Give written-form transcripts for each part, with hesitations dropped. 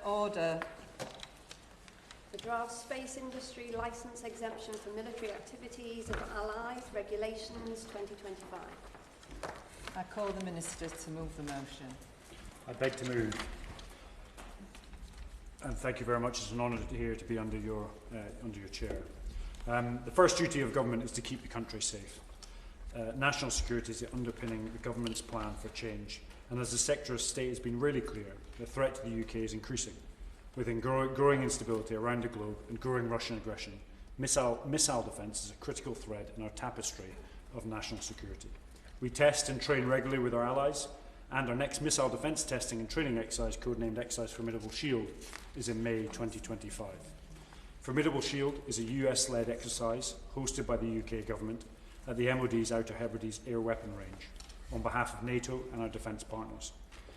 Order. The draft space industry licence exemption for military activities of allies, regulations 2025. I call the Minister to move the motion. I beg to move. And thank you very much. It's an honour here to be under your chair. The first duty of government is to keep the country safe. National security is the underpinning the government's plan for change. And as the Secretary of State has been really clear, the threat to the UK is increasing. With growing instability around the globe and growing Russian aggression, missile defence is a critical thread in our tapestry of national security. We test and train regularly with our allies, and our next missile defence testing and training exercise, codenamed Exercise Formidable Shield, is in May 2025. Formidable Shield is a US-led exercise hosted by the UK government at the MOD's Outer Hebrides air weapon range on behalf of NATO and our defence partners.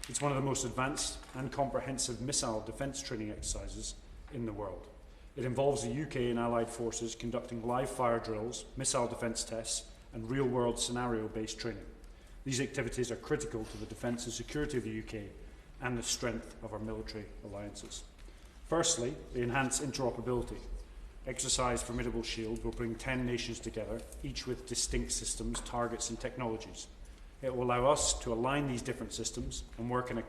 It's one of the most advanced and comprehensive missile defence training exercises in the world. It involves the UK and allied forces conducting live fire drills, missile defence tests and real-world scenario-based training. These activities are critical to the defence and security of the UK and the strength of our military alliances. Firstly, they enhance interoperability. Exercise Formidable Shield will bring 10 nations together, each with distinct systems, targets and technologies. It will allow us to align these different systems and work in a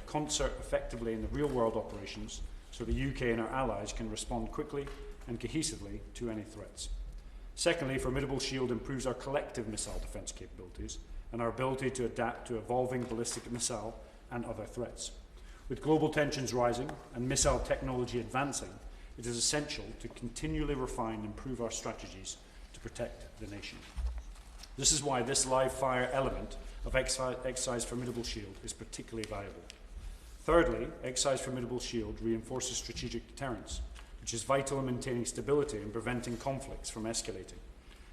concert effectively in the real-world operations so the UK and our allies can respond quickly and cohesively to any threats. Secondly, Formidable Shield improves our collective missile defence capabilities and our ability to adapt to evolving ballistic missile and other threats. With global tensions rising and missile technology advancing, it is essential to continually refine and improve our strategies to protect the nation. This is why this live fire element of Exercise Formidable Shield is particularly valuable. Thirdly, Exercise Formidable Shield reinforces strategic deterrence, which is vital in maintaining stability and preventing conflicts from escalating.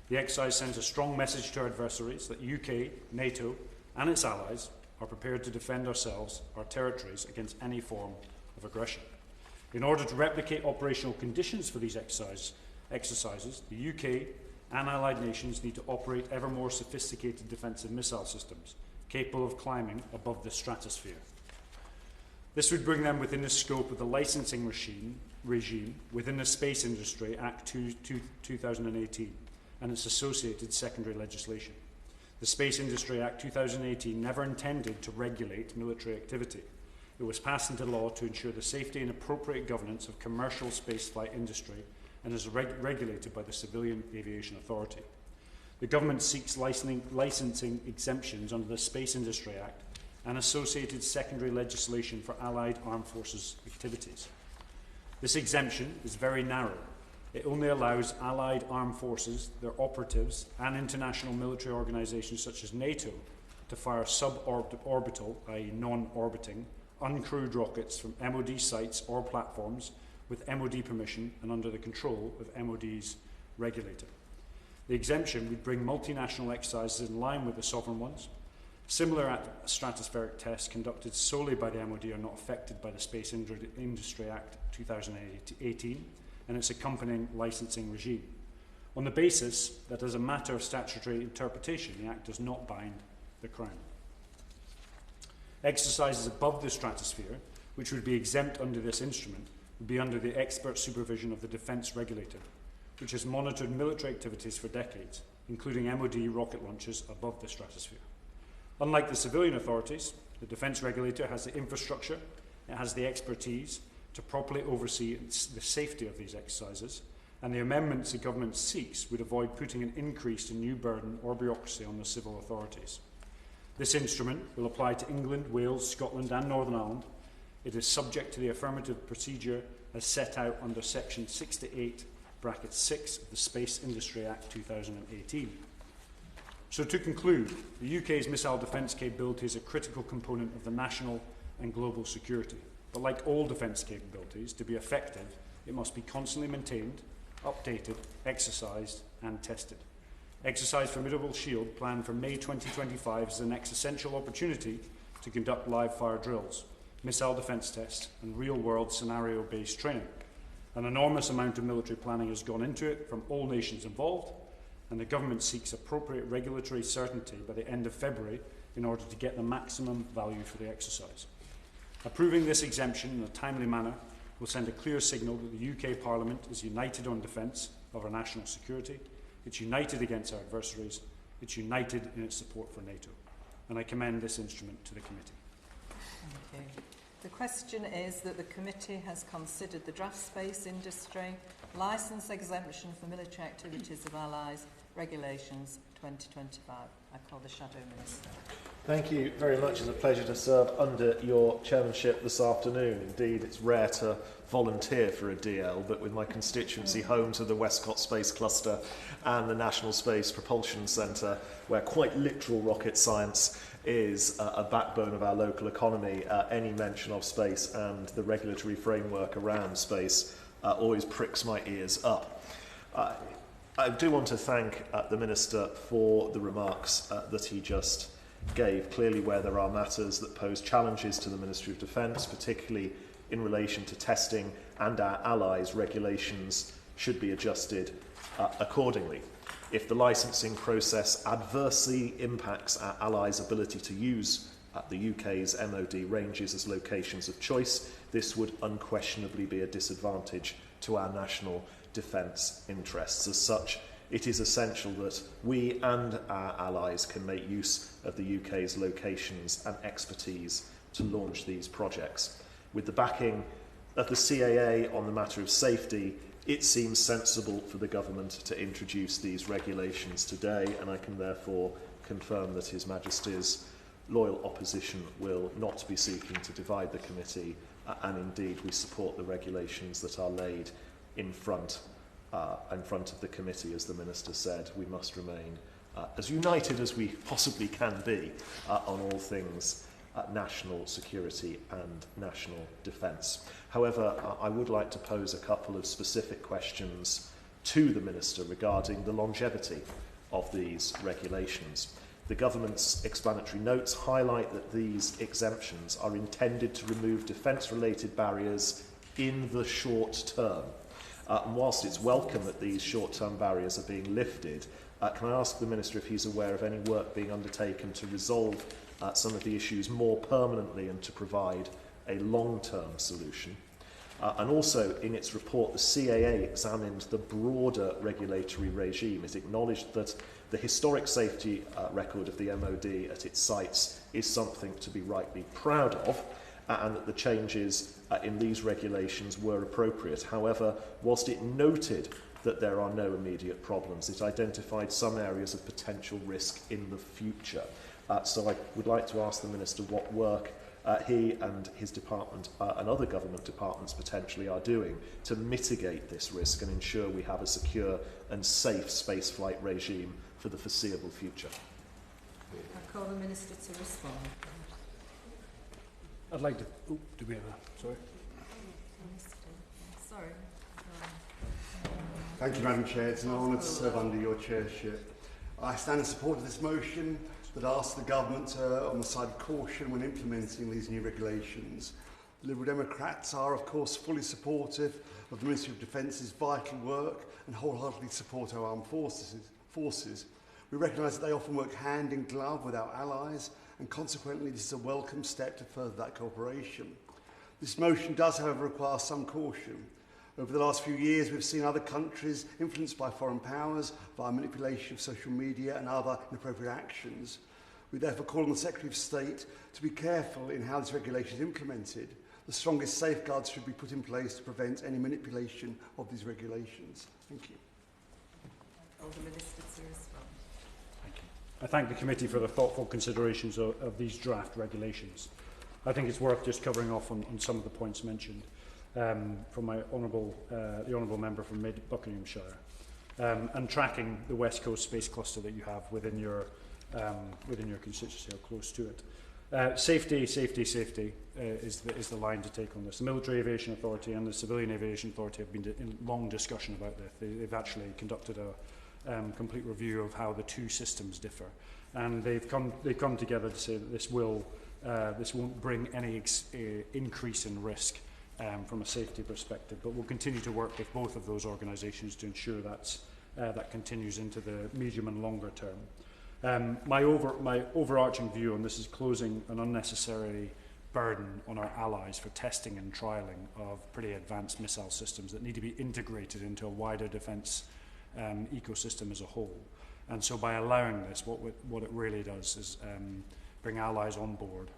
The exercise sends a strong message to our adversaries that UK, NATO and its allies are prepared to defend ourselves, our territories, against any form of aggression. In order to replicate operational conditions for these exercises, the UK and allied nations need to operate ever more sophisticated defensive missile systems, capable of climbing above the stratosphere. This would bring them within the scope of the licensing regime within the Space Industry Act 2018 and its associated secondary legislation. The Space Industry Act 2018 never intended to regulate military activity. It was passed into law to ensure the safety and appropriate governance of commercial spaceflight industry and is regulated by the Civilian Aviation Authority. The government seeks licensing exemptions under the Space Industry Act and associated secondary legislation for Allied Armed Forces activities. This exemption is very narrow. It only allows Allied Armed Forces, their operatives, and international military organisations such as NATO to fire suborbital, i.e. non-orbiting, uncrewed rockets from MOD sites or platforms with MOD permission and under the control of MOD's regulator. The exemption would bring multinational exercises in line with the sovereign ones. Similar stratospheric tests conducted solely by the MOD are not affected by the Space Industry Act 2018 and its accompanying licensing regime, on the basis that as a matter of statutory interpretation, the Act does not bind the Crown. Exercises above the stratosphere, which would be exempt under this instrument, would be under the expert supervision of the Defence Regulator, which has monitored military activities for decades, including MOD rocket launches above the stratosphere. Unlike the civilian authorities, the Defence Regulator has the infrastructure, it has the expertise to properly oversee the safety of these exercises, and the amendments the government seeks would avoid putting an increase in new burden or bureaucracy on the civil authorities. This instrument will apply to England, Wales, Scotland and Northern Ireland. It is subject to the affirmative procedure as set out under Section 68, bracket 6 of the Space Industry Act 2018. So to conclude, the UK's missile defence capability is a critical component of the national and global security. But like all defence capabilities, to be effective, it must be constantly maintained, updated, exercised and tested. Exercise Formidable Shield, planned for May 2025, is the next essential opportunity to conduct live fire drills, missile defence tests and real-world scenario-based training. An enormous amount of military planning has gone into it from all nations involved, and the government seeks appropriate regulatory certainty by the end of February in order to get the maximum value for the exercise. Approving this exemption in a timely manner will send a clear signal that the UK Parliament is united on defence of our national security, it's united against our adversaries, it's united in its support for NATO. And I commend this instrument to the committee. Thank you. The question is that the committee has considered the draft space industry licence exemption for military activities of allies regulations 2025. I call the Shadow Minister. Thank you very much. It's a pleasure to serve under your chairmanship this afternoon. Indeed, it's rare to volunteer for a DL, but with my constituency home to the Westcott Space Cluster and the National Space Propulsion Centre, where quite literal rocket science is a backbone of our local economy, any mention of space and the regulatory framework around space always pricks my ears up. I do want to thank the Minister for the remarks that he just gave. Clearly, where there are matters that pose challenges to the Ministry of Defence, particularly in relation to testing and our allies, regulations should be adjusted accordingly. If the licensing process adversely impacts our allies' ability to use the UK's MOD ranges as locations of choice, this would unquestionably be a disadvantage to our national defence interests. As such, it is essential that we and our allies can make use of the UK's locations and expertise to launch these projects. With the backing of the CAA on the matter of safety, it seems sensible for the government to introduce these regulations today, and I can therefore confirm that His Majesty's loyal opposition will not be seeking to divide the committee, and indeed we support the regulations that are laid in front of the committee. As the Minister said, we must remain as united as we possibly can be on all things national security and national defence. However, I would like to pose a couple of specific questions to the Minister regarding the longevity of these regulations. The government's explanatory notes highlight that these exemptions are intended to remove defence-related barriers in the short term. And whilst it's welcome that these short-term barriers are being lifted, can I ask the Minister if he's aware of any work being undertaken to resolve some of the issues more permanently and to provide a long-term solution? And also, in its report, the CAA examined the broader regulatory regime. It acknowledged that the historic safety record of the MOD at its sites is something to be rightly proud of, and that the changes in these regulations were appropriate. However, whilst it noted that there are no immediate problems, it identified some areas of potential risk in the future. So I would like to ask the Minister what work he and his department and other government departments potentially are doing to mitigate this risk and ensure we have a secure and safe spaceflight regime for the foreseeable future. I call the Minister to respond. I'd like to... Oh, do we have a... Sorry. Sorry. Thank you, Madam Chair. It's an honour to serve under your chairship. I stand in support of this motion that asks the government on the side of caution when implementing these new regulations. The Liberal Democrats are, of course, fully supportive of the Ministry of Defence's vital work and wholeheartedly support our armed forces. We recognise that they often work hand in glove with our allies, and consequently this is a welcome step to further that cooperation. This motion does, however, require some caution. Over the last few years, we've seen other countries influenced by foreign powers via manipulation of social media and other inappropriate actions. We therefore call on the Secretary of State to be careful in how this regulation is implemented. The strongest safeguards should be put in place to prevent any manipulation of these regulations. Thank you. Call the Minister to respond. Thank you. I thank the committee for the thoughtful considerations of these draft regulations. I think it's worth just covering off on some of the points mentioned from my the honourable member from Buckinghamshire, and tracking the West Coast Space Cluster that you have within your constituency, or close to it. Safety is the line to take on this. The Military Aviation Authority and the Civilian Aviation Authority have been in long discussion about this. They've actually conducted a complete review of how the two systems differ, and they've come together to say that this won't bring any increase in risk from a safety perspective, but we'll continue to work with both of those organisations to ensure that continues into the medium and longer term. My overarching view on this is closing an unnecessary burden on our allies for testing and trialling of pretty advanced missile systems that need to be integrated into a wider defence ecosystem as a whole. And so by allowing this, what it really does is bring allies on board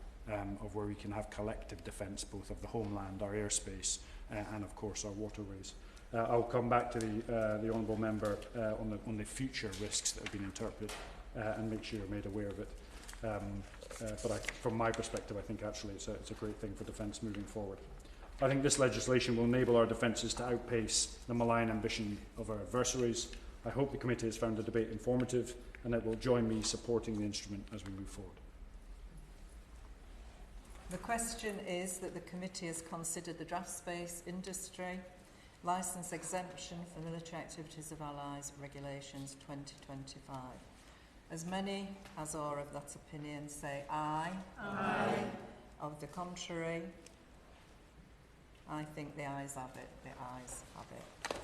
of where we can have collective defence, both of the homeland, our airspace, and of course our waterways. I'll come back to the Honourable Member on the future risks that have been interpreted and make sure you're made aware of it. But from my perspective, I think actually it's a great thing for defence moving forward. I think this legislation will enable our defences to outpace the malign ambition of our adversaries. I hope the committee has found the debate informative and it will join me supporting the instrument as we move forward. The question is that the committee has considered the draft space industry licence exemption for military activities of allies regulations 2025. As many as are of that opinion say aye. Aye. Of the contrary, I think the ayes have it. The ayes have it.